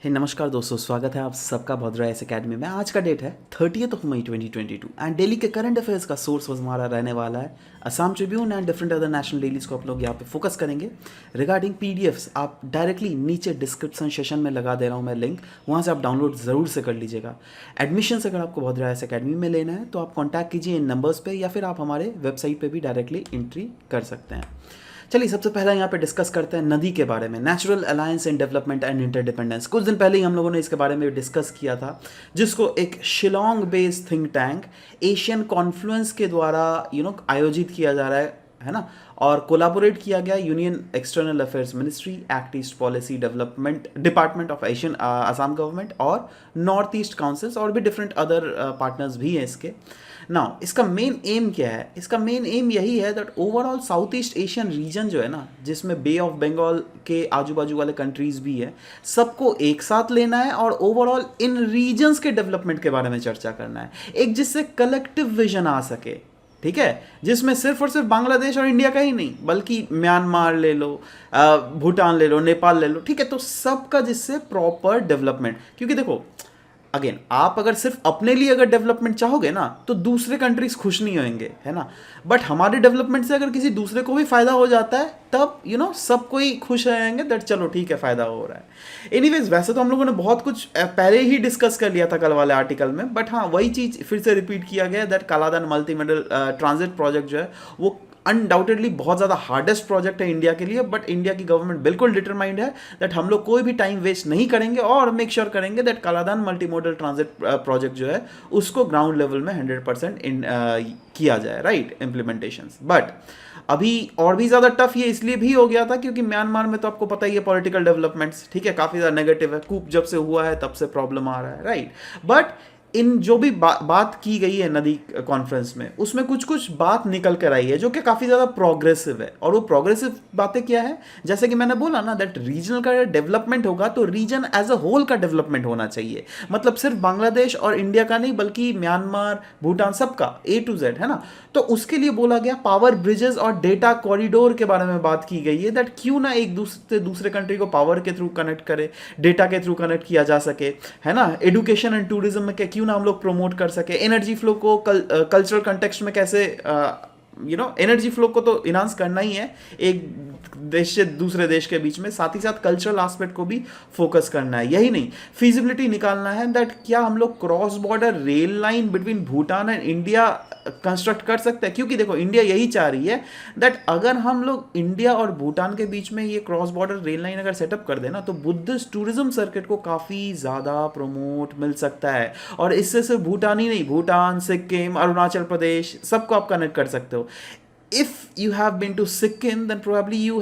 नमस्कार दोस्तों, स्वागत है आप सबका भद्रा एस अकेडमी में। आज का डेट है 30 मई 2022 एंड डेली के करंट अफेयर्स का सोर्स हमारा रहने वाला है Assam Tribune and different other national dailies को आप लोग यहाँ पे फोकस करेंगे। रिगार्डिंग पीडीएफ्स आप डायरेक्टली नीचे डिस्क्रिप्शन सेशन में लगा दे रहा हूँ मैं लिंक, वहाँ से आप डाउनलोड ज़रूर से कर लीजिएगा। एडमिशन्स अगर आपको भद्रा एस अकेडमी में लेना है तो आप कॉन्टैक्ट कीजिए इन नंबर्स पर या फिर आप हमारे वेबसाइट पर भी डायरेक्टली एंट्री कर सकते हैं। चलिए सबसे पहले यहाँ पे डिस्कस करते हैं नदी के बारे में, natural alliance in development and interdependence. कुछ दिन पहले ही हम लोगों ने इसके बारे में डिस्कस किया था, जिसको एक Shillong based think tank Asian Confluence के द्वारा आयोजित किया जा रहा है ना, और कोलैबोरेट किया गया union external affairs ministry, act east policy development department of Asian Assam government और नॉर्थ ईस्ट काउंसिल्स और भी डिफरेंट अदर पार्टनर्स भी हैं इसके। नाउ इसका मेन एम क्या है? इसका मेन एम यही है that overall south east Asian region जो है ना, जिसमें बे ऑफ बंगाल के आजू बाजू वाले कंट्रीज भी है, सबको एक साथ लेना है और ओवरऑल इन रीजन्स के डेवलपमेंट के बारे में चर्चा करना है, एक जिससे कलेक्टिव विजन आ सके। ठीक है, जिसमें सिर्फ और सिर्फ बांग्लादेश और इंडिया का ही नहीं बल्कि म्यांमार ले लो, भूटान ले लो, नेपाल ले लो, ठीक है, तो सबका जिससे प्रॉपर डेवलपमेंट। क्योंकि देखो अगेन, आप अगर सिर्फ अपने लिए अगर डेवलपमेंट चाहोगे ना तो दूसरे कंट्रीज खुश नहीं होंगे, है ना। बट हमारे डेवलपमेंट से अगर किसी दूसरे को भी फायदा हो जाता है तब सब कोई खुश रहेंगे दैट चलो ठीक है, फायदा हो रहा है। एनीवेज, वैसे तो हम लोगों ने बहुत कुछ पहले ही डिस्कस कर लिया था कल वाले आर्टिकल में, बट हाँ वही चीज फिर से रिपीट किया गया that Kaladan multi modal transit project जो है वो अनडाउटेडली बहुत ज़्यादा हार्डेस्ट प्रोजेक्ट है इंडिया के लिए। बट इंडिया की गवर्नमेंट बिल्कुल डिटरमाइंड है दैट हम लोग कोई भी टाइम वेस्ट नहीं करेंगे और मेक श्योर करेंगे that Kaladan multi modal transit project जो है उसको ग्राउंड लेवल में 100% किया जाए, राइट, इम्प्लीमेंटेशन। बट अभी और भी ज़्यादा टफ ये इसलिए भी हो गया था क्योंकि म्यांमार में तो आपको पता ही है पॉलिटिकल डेवलपमेंट्स, ठीक है, काफ़ी ज़्यादा नेगेटिव है। कूप जब से हुआ है तब से प्रॉब्लम आ रहा है, राइट। बट इन जो भी बात की गई है नदी कॉन्फ्रेंस में, उसमें कुछ कुछ बात निकल कर आई है जो कि काफ़ी ज़्यादा प्रोग्रेसिव है। और वो प्रोग्रेसिव बातें क्या है? जैसे कि मैंने बोला ना दैट रीजनल का डेवलपमेंट होगा तो रीजन एज अ होल का डेवलपमेंट होना चाहिए, मतलब सिर्फ बांग्लादेश और इंडिया का नहीं बल्कि म्यांमार, भूटान, सबका A to Z, है ना। तो उसके लिए बोला गया पावर ब्रिजेस और डेटा कॉरिडोर के बारे में बात की गई है दैट क्यों ना एक दूसरे कंट्री को पावर के थ्रू कनेक्ट करे, डेटा के थ्रू कनेक्ट किया जा सके, है ना। एडुकेशन एंड टूरिज्म में क्यों ना हम लोग प्रमोट कर सके, एनर्जी फ्लो को कल्चरल कंटेक्स्ट में कैसे एनर्जी फ्लो को तो इनहांस करना ही है एक देश से दूसरे देश के बीच में, साथ ही साथ कल्चरल एस्पेक्ट को भी फोकस करना है। यही नहीं, फिजिबिलिटी निकालना है दैट क्या हम लोग cross border rail line between Bhutan and India construct कर सकते हैं। क्योंकि देखो इंडिया यही चाह रही है दैट अगर हम लोग इंडिया और भूटान के बीच में ये क्रॉस बॉर्डर रेल लाइन अगर सेटअप कर देना तो बुद्धिस्ट टूरिज्म सर्किट को काफ़ी ज़्यादा प्रमोट मिल सकता है। और इससे सिर्फ भूटान ही नहीं, भूटान, सिक्किम, अरुणाचल प्रदेश, सबको आप कनेक्ट कर सकते हो। If you have been to Sikkim, then probably you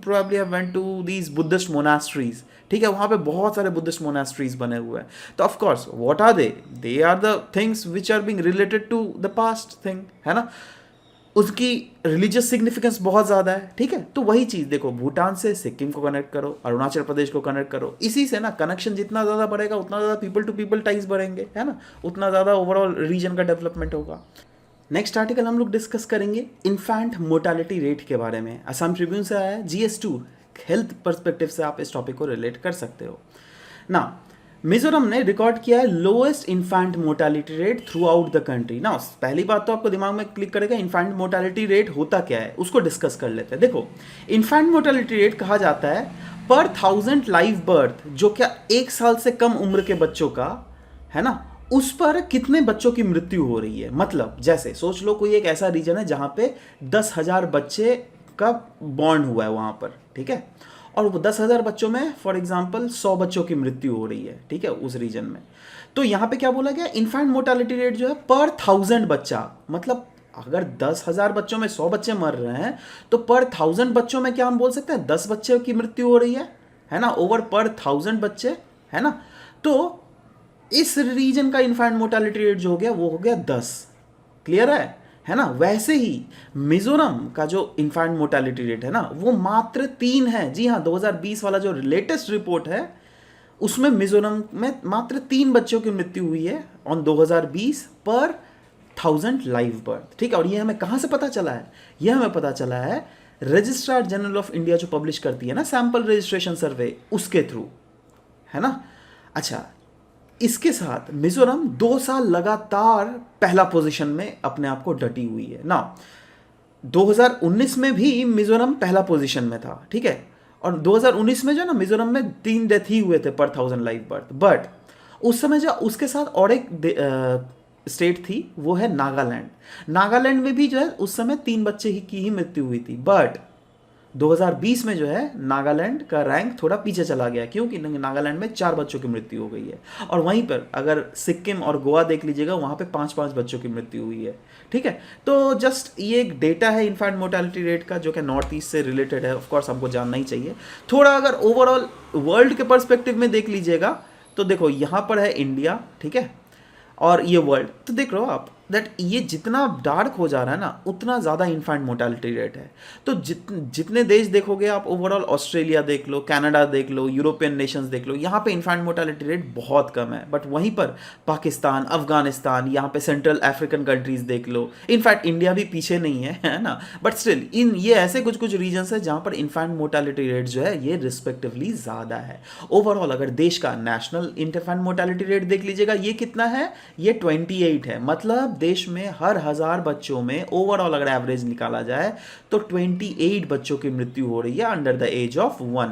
probably have went to these Buddhist monasteries. ठीक है, वहाँ पे बहुत सारे बुद्धिस्ट मोनास्ट्रीज बने हुए हैं। तो of course what are they are the things which are being related to the past thing, है ना। उसकी रिलीजियस सिग्निफिकेंस बहुत ज़्यादा है, ठीक है। तो वही चीज़ देखो, भूटान से सिक्किम को कनेक्ट करो, अरुणाचल प्रदेश को कनेक्ट करो, इसी से ना कनेक्शन जितना ज़्यादा बढ़ेगा उतना ज़्यादा पीपल टू पीपल टाइज बढ़ेंगे, है ना, उतना ज़्यादा ओवरऑल रीजन का डेवलपमेंट होगा। नेक्स्ट आर्टिकल हम लोग डिस्कस करेंगे इन्फेंट मोर्टालिटी रेट के बारे में। असम ट्रिब्यून से आया है, GS2 हेल्थ पर्सपेक्टिव से आप इस टॉपिक को रिलेट कर सकते हो ना। मिजोरम ने रिकॉर्ड किया है lowest infant mortality rate through out the country ना। पहली बात तो आपको दिमाग में क्लिक करेगा इन्फेंट मोर्टालिटी रेट होता क्या है, उसको डिस्कस कर लेते हैं। देखो, इन्फेंट मोर्टालिटी रेट कहा जाता है पर 1000 लाइव बर्थ, जो क्या 1 साल से कम उम्र के बच्चों का, है ना, उस पर कितने बच्चों की मृत्यु हो रही है। मतलब जैसे सोच लो कोई एक ऐसा रीजन है जहां पे 10,000 बच्चे का बॉर्न हुआ है वहां पर, ठीक है, और वो 10,000 बच्चों में फॉर एग्जांपल 100 बच्चों की मृत्यु हो रही है, ठीक है, उस रीजन में। तो यहां पे क्या बोला गया, इन्फेंट मोर्टालिटी रेट जो है पर 1000 बच्चा, मतलब अगर 10,000 बच्चों में 100 बच्चे मर रहे हैं तो पर 1000 बच्चों में क्या हम बोल सकते हैं 10 बच्चे की मृत्यु हो रही है ना, ओवर पर 1000 बच्चे, है ना। तो इस रीजन का इन्फेंट मोर्टालिटी रेट जो हो गया वो हो गया 10। क्लियर है ना। वैसे ही मिजोरम का जो इन्फेंट मोर्टालिटी रेट है ना वो मात्र 3 है। जी हाँ, 2020 वाला जो लेटेस्ट रिपोर्ट है उसमें मिजोरम में मात्र 3 बच्चों की मृत्यु हुई है ऑन 2020 पर 1000 लाइव बर्थ, ठीक है। और ये हमें कहाँ से पता चला है? ये हमें पता चला है रजिस्ट्रार जनरल ऑफ इंडिया जो पब्लिश करती है ना सैंपल रजिस्ट्रेशन सर्वे, उसके थ्रू, है ना। अच्छा, इसके साथ मिजोरम 2 साल लगातार पहला पोजीशन में अपने आप को डटी हुई है ना। 2019 में भी मिजोरम पहला पोजीशन में था, ठीक है। और 2019 में जो ना मिजोरम में 3 डेथ ही हुए थे पर 1000 लाइव बर्थ। बट उस समय जो उसके साथ और एक स्टेट थी वो है नागालैंड। नागालैंड में भी जो है उस समय 3 बच्चे की ही मृत्यु हुई थी। बट 2020 में जो है नागालैंड का रैंक थोड़ा पीछे चला गया, क्योंकि नागालैंड में 4 बच्चों की मृत्यु हो गई है। और वहीं पर अगर सिक्किम और गोवा देख लीजिएगा, वहाँ पे 5-5 बच्चों की मृत्यु हुई है, ठीक है। तो जस्ट ये एक डेटा है इन्फैंट मोर्टेलिटी रेट का, जो कि नॉर्थ ईस्ट से रिलेटेड है। ऑफकोर्स हमको जानना ही चाहिए। थोड़ा अगर ओवरऑल वर्ल्ड के परस्पेक्टिव में देख लीजिएगा तो देखो यहाँ पर है इंडिया, ठीक है, और ये वर्ल्ड। तो देख रहे हो आप दैट ये जितना डार्क हो जा रहा है ना, उतना ज़्यादा इन्फैंट मोर्टेलिटी रेट है। तो जितने देश देखोगे आप, ओवरऑल ऑस्ट्रेलिया देख लो, कनाडा देख लो, यूरोपियन नेशंस देख लो, यहाँ पे इन्फैंट मोर्टेलिटी रेट बहुत कम है। बट वहीं पर पाकिस्तान, अफगानिस्तान, यहाँ पे सेंट्रल अफ्रीकन कंट्रीज देख लो, इनफैक्ट इंडिया भी पीछे नहीं है ना। बट स्टिल इन ये ऐसे कुछ कुछ रीजन्स है जहाँ पर इन्फैंट मोर्टेलिटी रेट जो है ये रिस्पेक्टिवली ज़्यादा है। ओवरऑल अगर देश का नेशनल इन्फैंट मोर्टेलिटी रेट देख लीजिएगा, ये कितना है, ये 28 है। मतलब देश में हर 1000 बच्चों में ओवरऑल अगर एवरेज निकाला जाए तो 28 बच्चों की मृत्यु हो रही है अंडर द एज ऑफ 1,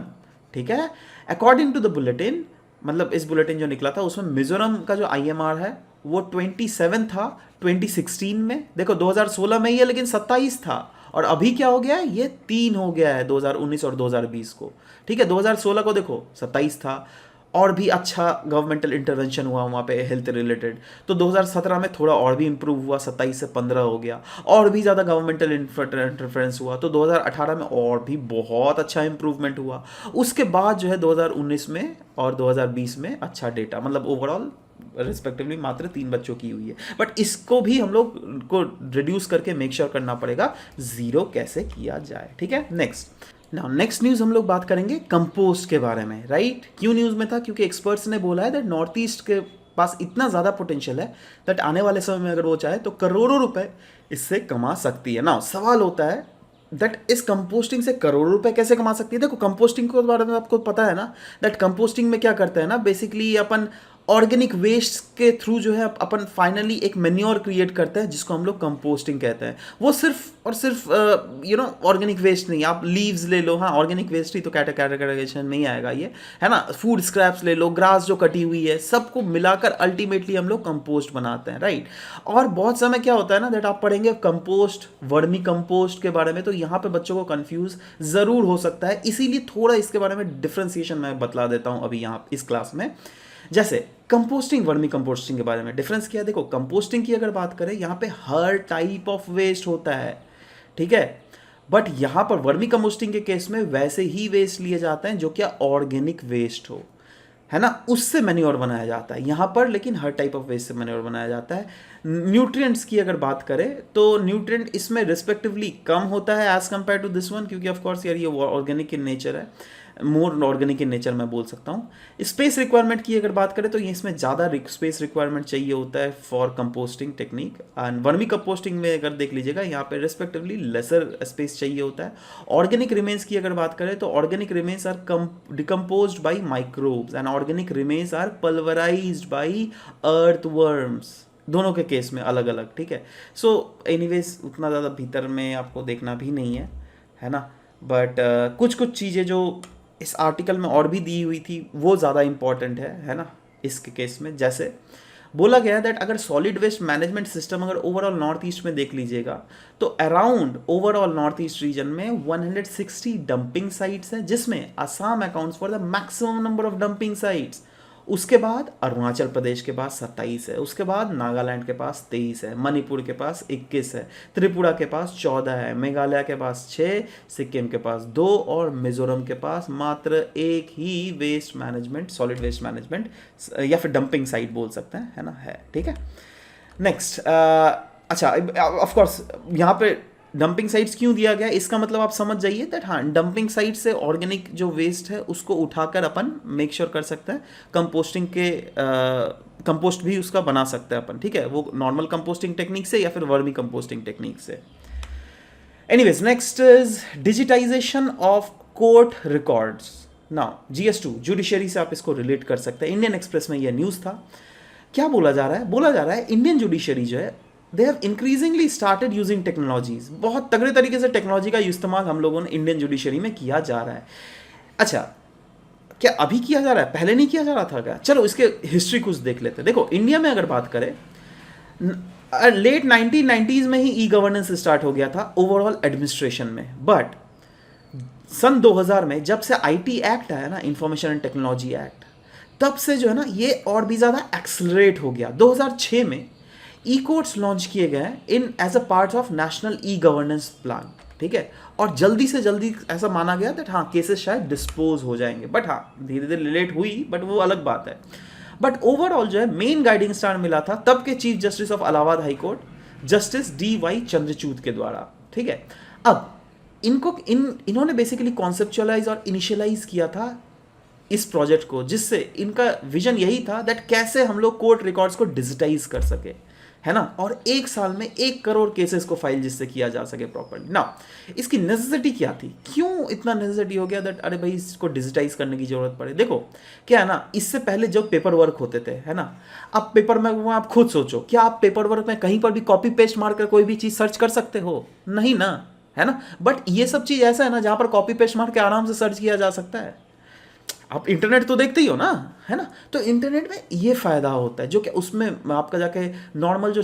ठीक है। अकॉर्डिंग टू द बुलेटिन, मतलब इस बुलेटिन जो निकला था उसमें मिजोरम का जो IMR है वो 27 था 2016 में। देखो 2016 में ही है लेकिन 27 था, और अभी क्या हो गया है, ये 3 हो गया है 2019 और 2020 को, ठीक है। 2016 को देखो 27 था, और भी अच्छा गवर्नमेंटल इंटरवेंशन हुआ वहाँ पे हेल्थ रिलेटेड। तो 2017 में थोड़ा और भी इंप्रूव हुआ, 27 से 15 हो गया, और भी ज़्यादा गवर्नमेंटल इंटरफेरेंस हुआ। तो 2018 में और भी बहुत अच्छा इंप्रूवमेंट हुआ। उसके बाद जो है 2019 में और 2020 में अच्छा डेटा, मतलब ओवरऑल रिस्पेक्टिवली मात्र 3 बच्चों की हुई है। बट इसको भी हम लोग को रिड्यूस करके मेक श्योर करना पड़ेगा 0 कैसे किया जाए, ठीक है। नेक्स्ट न्यूज़ हम लोग बात करेंगे कंपोस्ट के बारे में, राइट। क्यों न्यूज़ में था, क्योंकि एक्सपर्ट्स ने बोला है दैट नॉर्थ ईस्ट के पास इतना ज़्यादा पोटेंशियल है दैट आने वाले समय में अगर वो चाहे तो करोड़ों रुपए इससे कमा सकती है ना। सवाल होता है दैट इस कंपोस्टिंग से करोड़ों रुपए कैसे कमा सकती है। देखो कंपोस्टिंग के बारे में आपको पता है ना, दैट कंपोस्टिंग में क्या करते हैं ना, बेसिकली अपन ऑर्गेनिक वेस्ट के थ्रू जो है अपन फाइनली एक मेन्योर क्रिएट करते हैं जिसको हम लोग कंपोस्टिंग कहते हैं। वो सिर्फ और सिर्फ ऑर्गेनिक वेस्ट नहीं, आप लीव्स ले लो, हाँ ऑर्गेनिक वेस्ट ही तो कैटेगराइजेशन में ही आएगा ये, है ना। फूड स्क्रैप्स ले लो, ग्रास जो कटी हुई है, सबको मिलाकर अल्टीमेटली हम लोग कंपोस्ट बनाते हैं, राइट। और बहुत समय क्या होता है ना दैट आप पढ़ेंगे कंपोस्ट, वर्मी कंपोस्ट के बारे में, तो यहाँ पे बच्चों को कंफ्यूज जरूर हो सकता है। इसीलिए थोड़ा इसके बारे में डिफ्रेंसिएशन मैं बतला देता हूँ अभी यहाँ इस क्लास में। जैसे कंपोस्टिंग, वर्मी कंपोस्टिंग के बारे में डिफरेंस किया। देखो कंपोस्टिंग की अगर बात करें, यहाँ पे हर टाइप ऑफ वेस्ट होता है, ठीक है। बट यहाँ पर वर्मी कंपोस्टिंग के केस में वैसे ही वेस्ट लिए जाते हैं जो क्या ऑर्गेनिक वेस्ट हो, है ना, उससे मैन्योर बनाया जाता है यहाँ पर। लेकिन हर टाइप ऑफ वेस्ट से मैन्योर बनाया जाता है। न्यूट्रिएंट्स की अगर बात करें तो न्यूट्रिएंट इसमें रिस्पेक्टिवली कम होता है as compare to this one, क्योंकि ऑफकोर्स यार ये ऑर्गेनिक इन नेचर है, मोर ऑर्गेनिक इन नेचर मैं बोल सकता हूँ। स्पेस रिक्वायरमेंट की अगर बात करें तो ये इसमें ज़्यादा स्पेस रिक्वायरमेंट चाहिए होता है for composting technique. And vermi composting में अगर देख लीजिएगा यहाँ पे रिस्पेक्टिवली लेसर स्पेस चाहिए होता है। ऑर्गेनिक रिमेन्स की अगर बात करें तो organic remains are decomposed by microbes and organic remains are pulverized by earthworms. दोनों के केस में अलग अलग, ठीक है। सो एनीवेज उतना ज़्यादा भीतर में आपको देखना भी नहीं है ना। बट कुछ कुछ चीज़ें जो इस आर्टिकल में और भी दी हुई थी वो ज़्यादा इंपॉर्टेंट है ना इसके केस में। जैसे बोला गया है दैट अगर सॉलिड वेस्ट मैनेजमेंट सिस्टम अगर ओवरऑल नॉर्थ ईस्ट में देख लीजिएगा तो around overall north east region में 160 डंपिंग साइट्स हैं, जिसमें Assam accounts for the maximum number of dumping sites. उसके बाद अरुणाचल प्रदेश के पास 27 है, उसके बाद नागालैंड के पास 23 है, मणिपुर के पास 21 है, त्रिपुरा के पास 14 है, मेघालय के पास 6, सिक्किम के पास 2 और मिजोरम के पास मात्र 1 ही waste management, solid waste management या फिर डंपिंग साइट बोल सकते हैं, है ना, है, ठीक है। नेक्स्ट अच्छा, ऑफकोर्स यहाँ पे डंपिंग साइट्स क्यों दिया गया, इसका मतलब आप समझ जाइए दैट हाँ डंपिंग साइट से ऑर्गेनिक जो वेस्ट है उसको उठाकर अपन मेक श्योर कर सकते हैं कंपोस्टिंग के कंपोस्ट भी उसका बना सकते हैं अपन, ठीक है, वो नॉर्मल कंपोस्टिंग टेक्निक से या फिर वर्मी कंपोस्टिंग टेक्निक से। Anyways next is digitization of court records. Now GS2 judiciary से आप इसको रिलेट कर सकते हैं। इंडियन एक्सप्रेस में यह न्यूज़ था। क्या बोला जा रहा है? बोला जा रहा है इंडियन जुडिशरी जो है they have increasingly started using technologies. बहुत तगड़े तरीके से टेक्नोलॉजी का इस्तेमाल हम लोगों ने इंडियन जुडिशरी में किया जा रहा है। अच्छा, क्या अभी किया जा रहा है? पहले नहीं किया जा रहा था क्या? चलो इसके हिस्ट्री कुछ देख लेते हैं। देखो इंडिया में अगर बात करें, लेट 1990s में ही ई गवर्नेंस स्टार्ट हो गया था ओवरऑल एडमिनिस्ट्रेशन में, बट सन 2000 में जब से IT एक्ट आया ना, इंफॉर्मेशन एंड टेक्नोलॉजी एक्ट, तब से जो है ना ये और भी ज़्यादा एक्सलरेट हो गया। 2006 में ई कोर्ट्स लॉन्च किए गए in as a part of national e governance plan, ठीक है। और जल्दी से जल्दी ऐसा माना गया दैट हाँ केसेस शायद डिस्पोज हो जाएंगे, बट हाँ धीरे धीरे रिलेट हुई, बट वो अलग बात है। बट ओवरऑल जो है मेन गाइडिंग स्टार मिला था तब के chief justice of Allahabad high court justice DY Chandrachud के द्वारा, ठीक है। अब इन्होंने बेसिकली कॉन्सेप्चुअलाइज और इनिशियलाइज किया था इस प्रोजेक्ट को, जिससे इनका विजन यही था दैट कैसे हम लोग कोर्ट रिकॉर्ड्स को डिजिटाइज कर सके, है ना, और 1 साल में 1 करोड़ केसेस को फाइल जिससे किया जा सके प्रॉपर्ली। ना इसकी नेसेसिटी क्या थी? क्यों इतना नेसेसिटी हो गया दैट अरे भाई इसको डिजिटाइज करने की जरूरत पड़े? देखो क्या है ना, इससे पहले जो पेपर वर्क होते थे, है ना, अब पेपर में आप खुद सोचो, क्या आप पेपर वर्क में कहीं पर भी कॉपी पेस्ट मारकर कोई भी चीज़ सर्च कर सकते हो? नहीं ना, है ना। बट ये सब चीज़ ऐसा है ना जहाँ पर कॉपी पेस्ट मार के आराम से सर्च किया जा सकता है। आप इंटरनेट तो देखते ही हो ना, है ना। तो इंटरनेट में ये फ़ायदा होता है जो कि उसमें आपका जाके नॉर्मल जो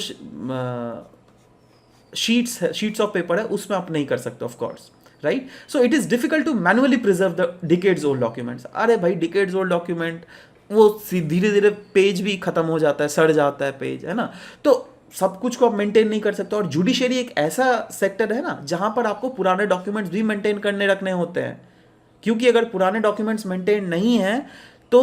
शीट्स ऑफ पेपर है उसमें आप नहीं कर सकते of course, right. So it is difficult to manually preserve the decades old documents. अरे भाई डिकेड्स ओल्ड डॉक्यूमेंट वो धीरे धीरे पेज भी खत्म हो जाता है, सड़ जाता है पेज, है ना। तो सब कुछ को आप मेंटेन नहीं कर सकते। और जुडिशरी एक ऐसा सेक्टर है ना जहाँ पर आपको पुराने डॉक्यूमेंट्स भी मेंटेन करने रखने होते हैं, क्योंकि अगर पुराने डॉक्यूमेंट्स मेंटेन नहीं हैं तो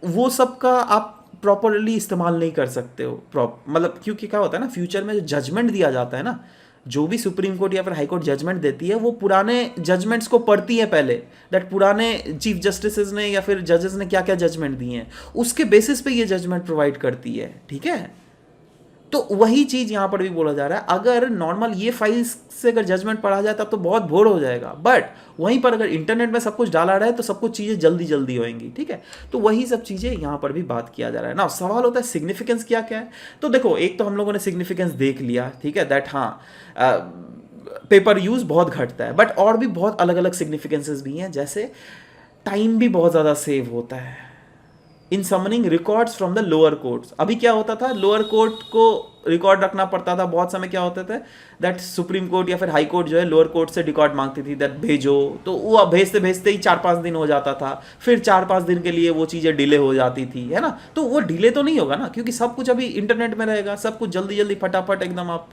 वो सब का आप प्रॉपरली इस्तेमाल नहीं कर सकते हो मतलब, क्योंकि क्या होता है ना फ्यूचर में जो जजमेंट दिया जाता है ना, जो भी सुप्रीम कोर्ट या फिर हाई कोर्ट जजमेंट देती है वो पुराने जजमेंट्स को पढ़ती है पहले, दैट पुराने चीफ जस्टिस ने या फिर जजेस ने क्या क्या जजमेंट दिए हैं उसके बेसिस पे ये जजमेंट प्रोवाइड करती है, ठीक है। तो वही चीज़ यहाँ पर भी बोला जा रहा है, अगर नॉर्मल ये फाइल्स से अगर जजमेंट पढ़ा जाए तब तो बहुत बोर हो जाएगा, बट वहीं पर अगर इंटरनेट में सब कुछ डाला रहा है तो सब कुछ चीज़ें जल्दी जल्दी होएंगी, ठीक है। तो वही सब चीज़ें यहाँ पर भी बात किया जा रहा है ना। सवाल होता है सिग्निफिकेंस क्या क्या है। तो देखो एक तो हम लोगों ने सिग्निफिकेंस देख लिया, ठीक है, दैट हाँ पेपर यूज़ बहुत घटता है, बट और भी बहुत अलग अलग सिग्निफिकेंसेस भी हैं, जैसे टाइम भी बहुत ज़्यादा सेव होता है in summoning records from the lower courts. अभी क्या होता था, लोअर कोर्ट को रिकॉर्ड रखना पड़ता था, बहुत समय क्या होते थे दैट सुप्रीम कोर्ट या फिर हाई कोर्ट जो है लोअर कोर्ट से रिकॉर्ड मांगती थी दैट भेजो, तो वो भेजते भेजते ही 4-5 दिन हो जाता था, फिर 4-5 दिन के लिए वो चीज़ें डिले हो जाती थी, है ना। तो वो डिले तो नहीं होगा ना, क्योंकि सब कुछ अभी इंटरनेट में रहेगा, सब कुछ जल्दी जल्दी फटाफट एकदम आप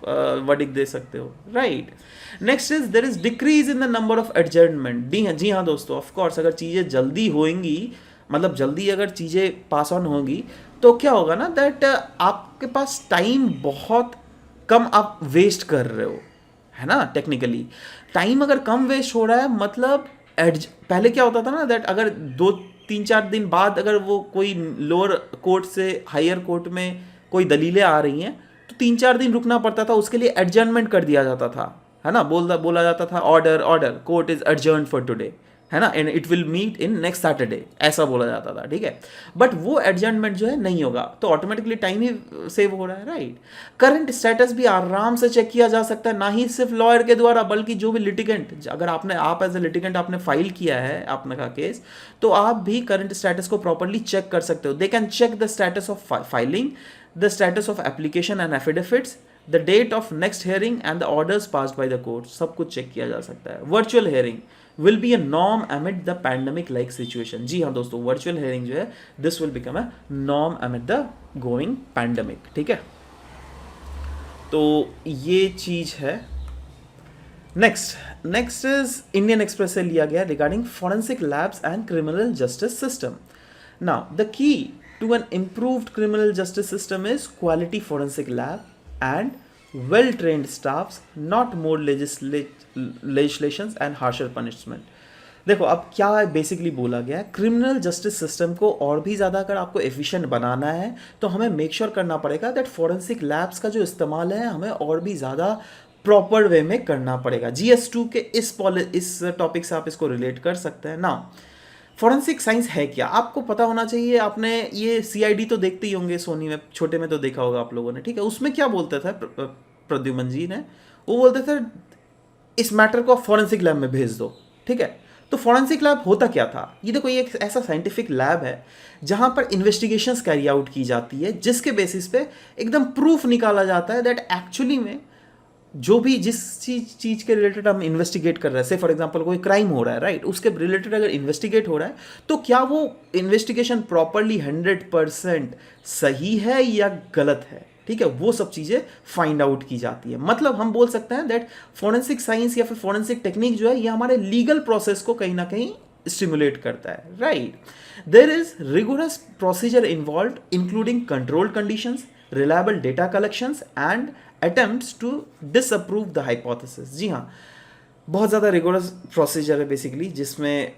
वर्डिक्ट दे सकते हो, right. Next is there is decrease in the number of adjournment. जी हाँ दोस्तों, ऑफकोर्स अगर चीज़ें जल्दी होएंगी, मतलब जल्दी अगर चीज़ें पास ऑन होंगी तो क्या होगा ना दैट आपके पास टाइम बहुत कम आप वेस्ट कर रहे हो, है ना। टेक्निकली टाइम अगर कम वेस्ट हो रहा है मतलब पहले क्या होता था ना दैट अगर 2-3-4 दिन बाद अगर वो कोई लोअर कोर्ट से हायर कोर्ट में कोई दलीलें आ रही हैं तो 3-4 दिन रुकना पड़ता था, उसके लिए एडजर्नमेंट कर दिया जाता था, है ना। बोला जाता था order court is adjourn for today, है ना, and it will meet in next Saturday, ऐसा बोला जाता था, ठीक है। बट वो एडजर्नमेंट जो है नहीं होगा, तो ऑटोमेटिकली टाइम ही सेव हो रहा है, राइट। करंट स्टेटस भी आराम से चेक किया जा सकता है, ना ही सिर्फ लॉयर के द्वारा बल्कि जो भी लिटिगेंट, अगर आप एज ए लिटिगेंट आपने फाइल किया है आपने का केस, तो आप भी करंट स्टेटस को प्रॉपरली चेक कर सकते हो। They can check the status of filing, the status of application and affidavits, the date of next hearing and the orders passed by the court, सब कुछ चेक किया जा सकता है। Virtual hearing will be a norm amid the pandemic like situation। जी हाँ दोस्तों, वर्चुअल हियरिंग जो है this will become a norm amid the going pandemic, ठीक है। तो ये चीज है। नेक्स्ट इज इंडियन एक्सप्रेस से लिया गया regarding forensic labs and criminal justice system. Now the key to an improved criminal justice system is quality forensic lab and well trained staffs, not more legislations and harsher punishment। देखो अब क्या basically बोला गया है, criminal justice system को और भी ज़्यादा अगर आपको एफिशिएंट बनाना है तो हमें मेक श्योर करना पड़ेगा दैट फोरेंसिक लैब्स का जो इस्तेमाल है हमें और भी ज़्यादा प्रॉपर वे में करना पड़ेगा। GS2 के इस टॉपिक से आप इसको रिलेट कर सकते हैं ना। फॉरेंसिक साइंस है क्या, आपको पता होना चाहिए। आपने ये सीआईडी तो देखते ही होंगे, सोनी में छोटे में तो देखा होगा आप लोगों ने, ठीक है। उसमें क्या बोलता था प्रद्युमन जी ने, वो बोलते थे इस मैटर को फॉरेंसिक लैब में भेज दो, ठीक है। तो फॉरेंसिक लैब होता क्या था, ये देखो ये एक ऐसा साइंटिफिक लैब है जहां पर इन्वेस्टिगेशंस कैरी आउट की जाती है, जिसके बेसिस पे एकदम प्रूफ निकाला जाता है दैट एक्चुअली में जो भी जिस चीज के रिलेटेड हम इन्वेस्टिगेट कर रहे हैं, से फॉर एग्जांपल कोई क्राइम हो रहा है, राइट, उसके रिलेटेड अगर इन्वेस्टिगेट हो रहा है तो क्या वो इन्वेस्टिगेशन प्रॉपरली 100% सही है या गलत है, ठीक है। वो सब चीजें फाइंड आउट की जाती है। मतलब हम बोल सकते हैं दैट फॉरेंसिक साइंस या फिर फॉरेंसिक टेक्निक जो है ये हमारे लीगल प्रोसेस को कहीं ना कहीं स्टिमुलेट करता है, right. There is rigorous procedure involve including controlled conditions, reliable data collections and attempts to disapprove the hypothesis। जी हाँ, बहुत ज़्यादा रिगोरस प्रोसीजर है बेसिकली, जिसमें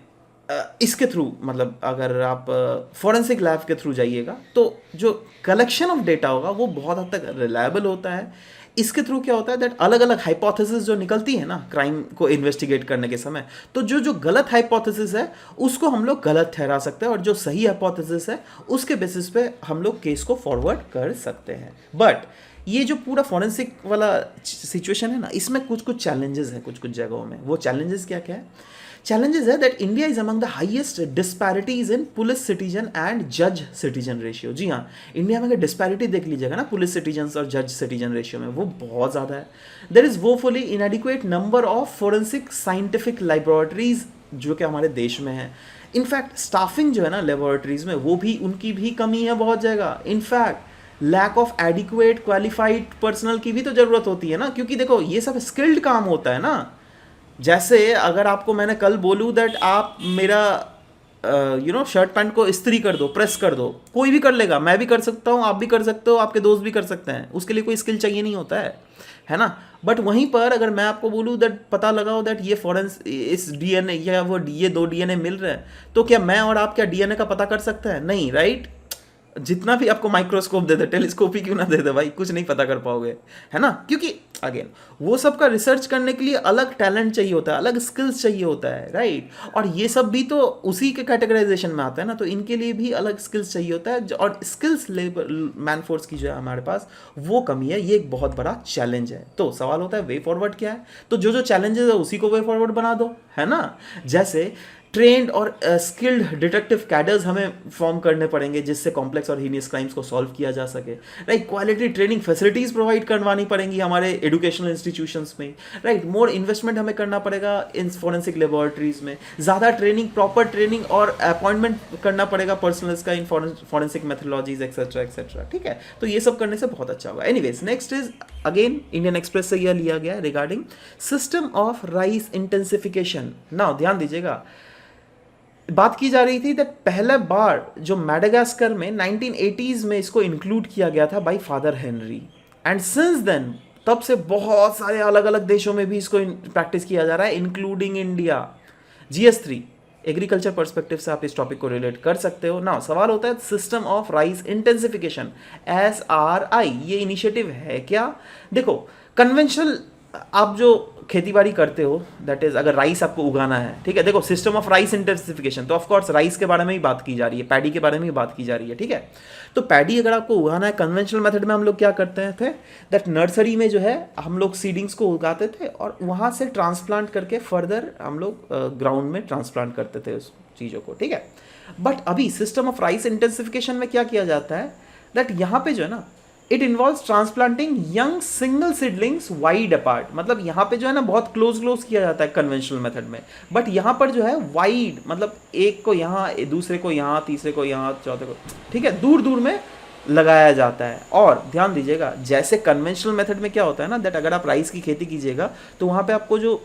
इसके थ्रू मतलब अगर आप फॉरेंसिक लैब के थ्रू जाइएगा तो जो कलेक्शन ऑफ डेटा होगा वो बहुत हद तक रिलायबल होता है। इसके थ्रू क्या होता है दैट अलग अलग हाइपोथेसिस जो निकलती है ना क्राइम को इन्वेस्टिगेट करने के समय, तो जो जो गलत हाइपोथेसिस है उसको हम लोग गलत ठहरा सकते हैं और जो सही हाइपोथेसिस है उसके बेसिस पे हम लोग केस को फॉरवर्ड कर सकते हैं। बट ये जो पूरा फॉरेंसिक वाला सिचुएशन है ना, इसमें कुछ कुछ चैलेंजेस हैं कुछ कुछ जगहों में। वो चैलेंजेस क्या क्या है? चैलेंजेस है that India is among the highest disparities in police citizen and जज सिटीजन रेशियो। जी हाँ, इंडिया में अगर डिस्पैरिटी देख लीजिएगा ना पुलिस सिटीजन और जज सिटीजन रेशियो में, वो बहुत ज़्यादा है। There is woefully inadequate number of forensic scientific laboratories जो कि हमारे देश में है। इनफैक्ट स्टाफिंग जो है ना लेबोरेटरीज में, वो भी उनकी भी कमी है बहुत जगह। In fact lack of adequate qualified personal की भी तो ज़रूरत होती है ना, क्योंकि देखो ये सब स्किल्ड काम होता है ना। जैसे अगर आपको मैंने कल बोलूँ दैट आप मेरा शर्ट पैंट को इस्त्री कर दो, प्रेस कर दो, कोई भी कर लेगा, मैं भी कर सकता हूँ, आप भी कर सकते हो, आपके दोस्त भी कर सकते हैं, उसके लिए कोई स्किल चाहिए नहीं होता है ना। बट वहीं पर अगर मैं आपको बोलूँ दैट पता लगाओ दैट ये इस डीएनए या वो ये 2 डीएनए मिल रहे हैं, तो क्या मैं और आप क्या डीएनए का पता कर सकते हैं? नहीं, राइट। जितना भी आपको माइक्रोस्कोप दे दे, टेलीस्कोप ही क्यों ना दे दे भाई, कुछ नहीं पता कर पाओगे, है ना। क्योंकि अगेन वो सब का रिसर्च करने के लिए अलग टैलेंट चाहिए होता है, अलग स्किल्स चाहिए होता है, राइट। और ये सब भी तो उसी के कैटेगराइजेशन में आता है ना, तो इनके लिए भी अलग स्किल्स चाहिए होता है। और स्किल्स लेबर मैन फोर्स की जो है हमारे पास वो कमी है, ये एक बहुत बड़ा चैलेंज है। तो सवाल होता है वे फॉरवर्ड क्या है? तो जो जो चैलेंजेस है उसी को वे फॉरवर्ड बना दो, है ना। जैसे ट्रेंड और स्किल्ड डिटेक्टिव कैडर्स हमें फॉर्म करने पड़ेंगे जिससे कॉम्प्लेक्स और हीनियस क्राइम्स को सॉल्व किया जा सके, right. Quality training facilities provide करवानी पड़ेंगी हमारे एजुकेशनल इंस्टीट्यूशंस में, राइट। मोर इन्वेस्टमेंट हमें करना पड़ेगा इन फॉरेंसिक लेबोरेटरीज में, ज़्यादा ट्रेनिंग, प्रॉपर ट्रेनिंग और अपॉइंटमेंट करना पड़ेगा पर्सनल्स का इन फॉरेंसिक मेथोलॉजीज एक्सेट्रा एक्सेट्रा, ठीक है। तो ये सब करने से बहुत अच्छा होगा। Anyways, next is again Indian express से यह लिया गया है regarding system of rice intensification. Now ध्यान दीजिएगा, बात की जा रही थी दैट पहला बार जो मैडागास्कर में 1980s में इसको इंक्लूड किया गया था by father Henry, and since then तब से बहुत सारे अलग अलग देशों में भी इसको प्रैक्टिस किया जा रहा है including India. GS3 agriculture perspective से आप इस टॉपिक को रिलेट कर सकते हो ना। सवाल होता है system of rice intensification, SRI, ये इनिशिएटिव है क्या? देखो कन्वेंशनल आप जो खेती बाड़ी करते हो, दैट इज अगर राइस आपको उगाना है, ठीक है। देखो सिस्टम ऑफ राइस इंटेंसिफिकेशन, तो ऑफ कोर्स राइस के बारे में ही बात की जा रही है, पैडी के बारे में ही बात की जा रही है, ठीक है। तो पैडी अगर आपको उगाना है कन्वेंशनल मेथड में, हम लोग क्या करते थे दैट नर्सरी में जो है हम लोग सीडिंग्स को उगाते थे और वहाँ से ट्रांसप्लांट करके फर्दर हम लोग ग्राउंड में ट्रांसप्लांट करते थे उस चीज़ों को, ठीक है। बट अभी सिस्टम ऑफ राइस इंटेंसिफिकेशन में क्या किया जाता है दैट यहाँ पे जो है ना it involves transplanting young single seedlings wide apart. मतलब यहाँ पे जो है ना बहुत क्लोज किया जाता है कन्वेंशनल मेथड में, बट यहाँ पर जो है वाइड, मतलब एक को यहाँ, दूसरे को यहाँ, तीसरे को यहाँ, चौथे को, ठीक है, दूर दूर में लगाया जाता है। और ध्यान दीजिएगा जैसे कन्वेंशनल मेथड में क्या होता है ना दैट अगर आप राइस की खेती कीजिएगा तो वहाँ पे आपको जो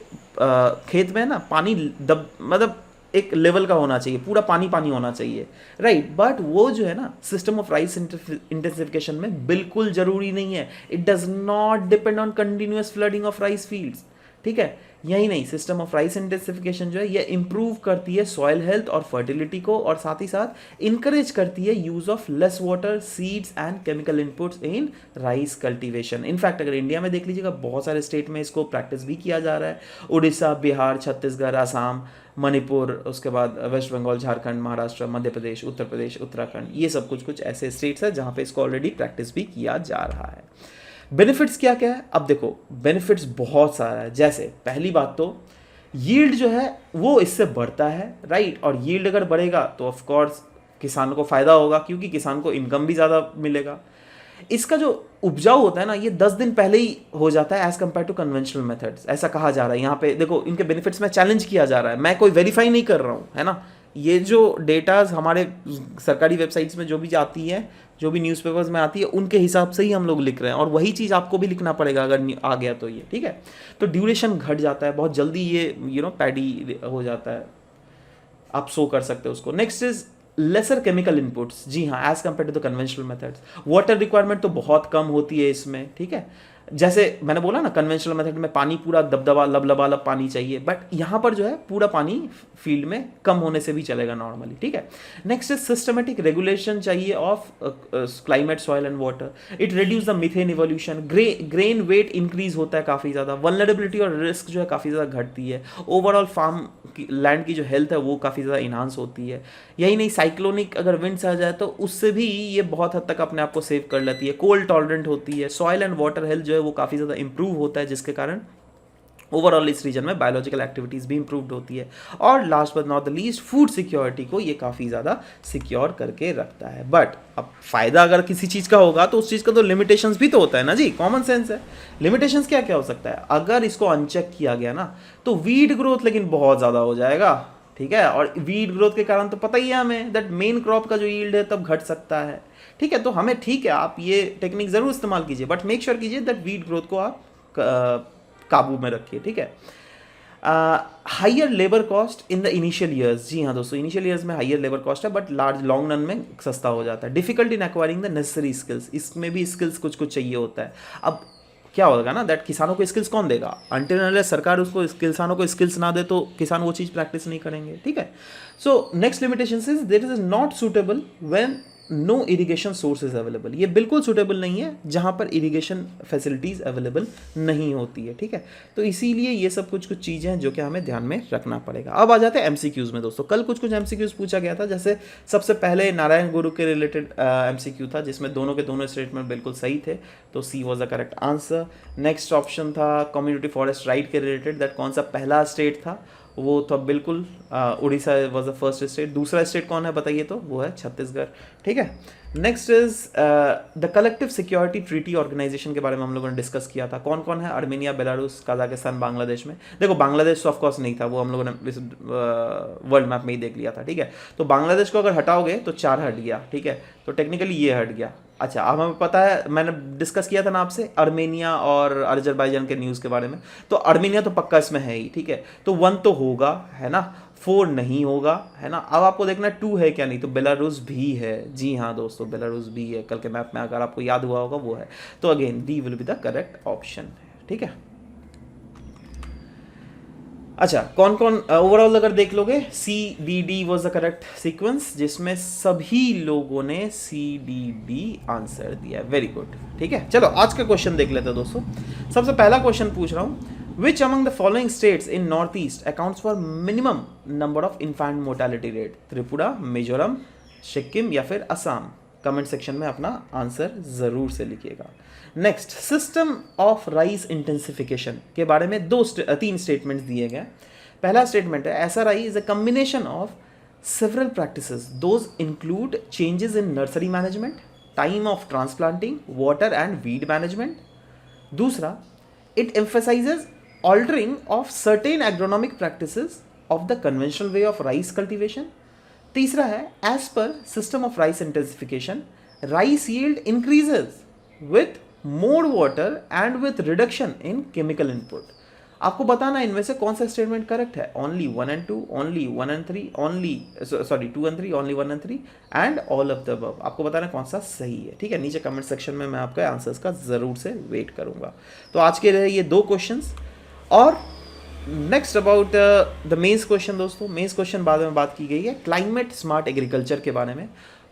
खेत में है ना पानी मतलब एक लेवल का होना चाहिए, पूरा पानी पानी होना चाहिए, राइट। बट वो जो है ना सिस्टम ऑफ राइस इंटेंसिफिकेशन में बिल्कुल जरूरी नहीं है। It does not depend on continuous flooding of rice fields, ठीक है। यही नहीं, सिस्टम ऑफ राइस इंटेंसिफिकेशन जो है ये इंप्रूव करती है सॉइल हेल्थ और फर्टिलिटी को, और साथ ही साथ इंकरेज करती है use of less water, seeds and chemical inputs in rice cultivation. In fact अगर इंडिया में देख लीजिएगा बहुत सारे स्टेट में इसको प्रैक्टिस भी किया जा रहा है, उड़ीसा, बिहार, छत्तीसगढ़, असम, मणिपुर, उसके बाद वेस्ट बंगाल, झारखंड, महाराष्ट्र, मध्य प्रदेश, उत्तर प्रदेश, उत्तराखंड, ये सब कुछ कुछ ऐसे स्टेट्स हैं जहाँ पे इसको ऑलरेडी प्रैक्टिस भी किया जा रहा है। बेनिफिट्स क्या क्या है, अब देखो बेनिफिट्स बहुत सारा है। जैसे पहली बात तो यील्ड जो है वो इससे बढ़ता है, राइट, और यील्ड अगर बढ़ेगा तो ऑफ कोर्स किसानों को फायदा होगा, क्योंकि किसान को इनकम भी ज़्यादा मिलेगा। इसका जो उपजाऊ होता है ना, ये 10 दिन पहले ही हो जाता है as compare to conventional methods, ऐसा कहा जा रहा है। यहाँ पे देखो इनके बेनिफिट्स में चैलेंज किया जा रहा है, मैं कोई वेरीफाई नहीं कर रहा हूँ, है ना। ये जो डेटाज हमारे सरकारी वेबसाइट्स में जो भी आती है, जो भी न्यूज़पेपर्स में आती है, उनके हिसाब से ही हम लोग लिख रहे हैं, और वही चीज़ आपको भी लिखना पड़ेगा अगर आ गया तो ये, ठीक है। तो ड्यूरेशन घट जाता है बहुत जल्दी, ये पैडी हो जाता है, आप सो कर सकते हो उसको। Next is lesser chemical inputs, जी हाँ, as compare to the conventional methods. Water requirement तो बहुत कम होती है इसमें, ठीक है। जैसे मैंने बोला ना, कन्वेंशनल मेथड में पानी पूरा दबदबा लबलबालब पानी चाहिए, बट यहाँ पर जो है पूरा पानी फील्ड में कम होने से भी चलेगा नॉर्मली, ठीक है। नेक्स्ट इज सिस्टमेटिक रेगुलेशन चाहिए of climate, soil and water. It reduce the methane evolution, grain weight increase होता है काफ़ी ज़्यादा, वल्नरेबिलिटी और रिस्क जो है काफ़ी ज़्यादा घटती है, ओवरऑल फार्म लैंड की जो हेल्थ है वो काफ़ी ज़्यादा इन्हांस होती है। यही नहीं, साइक्लोनिक अगर विंड्स आ जाए तो उससे भी ये बहुत हद तक अपने आप को सेव कर लेती है, कोल्ड टॉलरेंट होती है, सॉइल एंड वाटर हेल्थ जो है वो काफ़ी ज़्यादा इंप्रूव होता है, जिसके कारण ओवरऑल इस रीजन में बायोलॉजिकल एक्टिविटीज़ भी इंप्रूव्ड होती है। और last but not the least, food security को ये काफ़ी ज़्यादा सिक्योर करके रखता है। बट अब फ़ायदा अगर किसी चीज़ का होगा तो उस चीज़ का तो लिमिटेशंस भी तो होता है ना जी, कॉमन सेंस है। लिमिटेशंस क्या क्या हो सकता है, अगर इसको अनचेक किया गया ना तो वीड ग्रोथ लेकिन बहुत ज़्यादा हो जाएगा, ठीक है। और वीड ग्रोथ के कारण तो पता ही है हमें दैट मेन क्रॉप का जो यील्ड है तब घट सकता है, ठीक है। तो हमें, ठीक है, आप ये टेक्निक ज़रूर इस्तेमाल कीजिए, बट मेक श्योर कीजिए दैट वीड ग्रोथ को आप काबू में रखिए, ठीक है। Higher labour cost in the initial years, जी हाँ दोस्तों, इनिशियल ईयर्स में हाइयर लेबर कॉस्ट है, बट लॉन्ग रन में सस्ता हो जाता है। Difficult in acquiring the necessary skills, इसमें भी स्किल्स कुछ कुछ चाहिए होता है। अब क्या होगा ना दैट किसानों को स्किल्स कौन देगा, अनटिल सरकार उसको किसानों को स्किल्स ना दे तो किसान वो चीज़ प्रैक्टिस नहीं करेंगे, ठीक है। So next limitation is there is not suitable when no irrigation sources available, ये बिल्कुल सुटेबल नहीं है जहाँ पर इरिगेशन फैसिलिटीज़ अवेलेबल नहीं होती है, ठीक है। तो इसीलिए ये सब कुछ कुछ चीज़ें हैं जो कि हमें ध्यान में रखना पड़ेगा। अब आ जाते हैं एमसीक्यूज़ में दोस्तों। कल कुछ कुछ एमसीक्यूज़ पूछा गया था, जैसे सबसे पहले नारायण गुरु के रिलेटेड एमसीक्यू था जिसमें दोनों के दोनों स्टेटमेंट बिल्कुल सही थे, तो C was the correct answer. Next option था कम्युनिटी फॉरेस्ट राइट के रिलेटेड, दैट कौन सा पहला स्टेट था, वो तो बिल्कुल Orissa was the first state. दूसरा स्टेट कौन है बताइए, तो वो है छत्तीसगढ़, ठीक है। Next is the collective security treaty organisation के बारे में हम लोगों ने डिस्कस किया था, कौन कौन है, आर्मेनिया, बेलारूस, कजाकिस्तान, बांग्लादेश में। देखो बांग्लादेश तो ऑफकोर्स नहीं था, वो हम लोगों ने वर्ल्ड मैप में ही देख लिया था, ठीक है। तो बांग्लादेश को अगर हटाओगे तो 4 हट गया, ठीक है, तो टेक्निकली ये हट गया। अच्छा, अब हमें पता है, मैंने डिस्कस किया था ना आपसे आर्मेनिया और अजरबैजान के न्यूज़ के बारे में, तो आर्मेनिया तो पक्का इसमें है ही, ठीक है। तो 1 तो होगा, है ना, 4 नहीं होगा, है ना। अब आपको देखना 2 है क्या, नहीं तो बेलारूस भी है, जी हाँ दोस्तों, बेलारूस भी है, कल के मैप में अगर आपको याद हुआ होगा वो है। तो again D will be the correct option, ठीक है। अच्छा, कौन कौन ओवरऑल अगर देख लोगे, C D D was the correct sequence, जिसमें सभी लोगों ने सी डी डी आंसर दिया, वेरी गुड, ठीक है। चलो आज का क्वेश्चन देख लेते हैं दोस्तों। सबसे पहला क्वेश्चन पूछ रहा हूँ, which among the following states in north east accounts for minimum number of infant mortality rate, Tripura, Mizoram, Sikkim या फिर असम। कमेंट सेक्शन में अपना आंसर जरूर से लिखिएगा। Next, system of rice intensification के बारे में 3 स्टेटमेंट्स दिए गए। पहला स्टेटमेंट है, SRI is a combination of several practices, those include changes in nursery management, time of transplanting, water and weed management. दूसरा, it emphasises altering of certain agronomic practices of the conventional way of rice cultivation. तीसरा है, as per system of rice intensification rice yield increases with more water and with reduction in chemical input. आपको बताना इनमें से कौन सा statement correct है, only 1 and 2, only 1 and 3, only 2 and 3, only 1 and 3 and all of the above. आपको बताना कौन सा सही है, ठीक है। नीचे कमेंट सेक्शन में मैं आपके आंसर्स का जरूर से वेट करूंगा। तो आज के रहे ये 2 क्वेश्चंस। और next about the mains question दोस्तों, मेंस क्वेश्चन बाद में बात की गई है क्लाइमेट स्मार्ट एग्रीकल्चर के बारे में।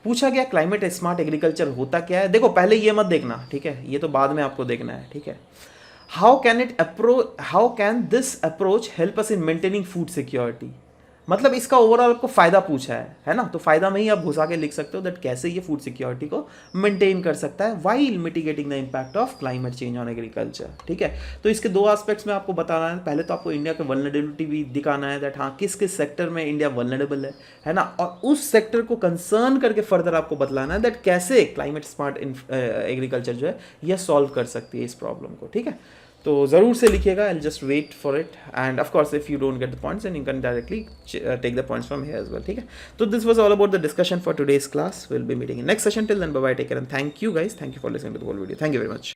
पूछा गया क्लाइमेट स्मार्ट एग्रीकल्चर होता क्या है। देखो पहले ये मत देखना, ठीक है, ये तो बाद में आपको देखना है, ठीक है। How can this approach help us in maintaining food security. मतलब इसका ओवरऑल आपको फायदा पूछा है ना, तो फायदा में ही आप घुसा के लिख सकते हो दैट कैसे ये फूड सिक्योरिटी को मेंटेन कर सकता है while mitigating the impact of climate change on agriculture. ठीक है, तो इसके दो एस्पेक्ट्स में आपको बताना है। पहले तो आपको इंडिया का वल्नरेबिलिटी भी दिखाना है दैट हाँ किस किस सेक्टर में इंडिया वल्नरेबल है ना, और उस सेक्टर को कंसर्न करके फर्दर आपको बतलाना है दैट कैसे क्लाइमेट स्मार्ट एग्रीकल्चर जो है यह सॉल्व कर सकती है इस प्रॉब्लम को। ठीक है, तो ज़रूर से लिखिएगा, I just wait for it, and of course if you don't get the points and you can directly take the points from here as well. ठीक है, तो this was all about the discussion for today's class. Will be meeting in next session, till then bye bye, take care and thank you guys, thank you for listening to the whole video, thank you very much.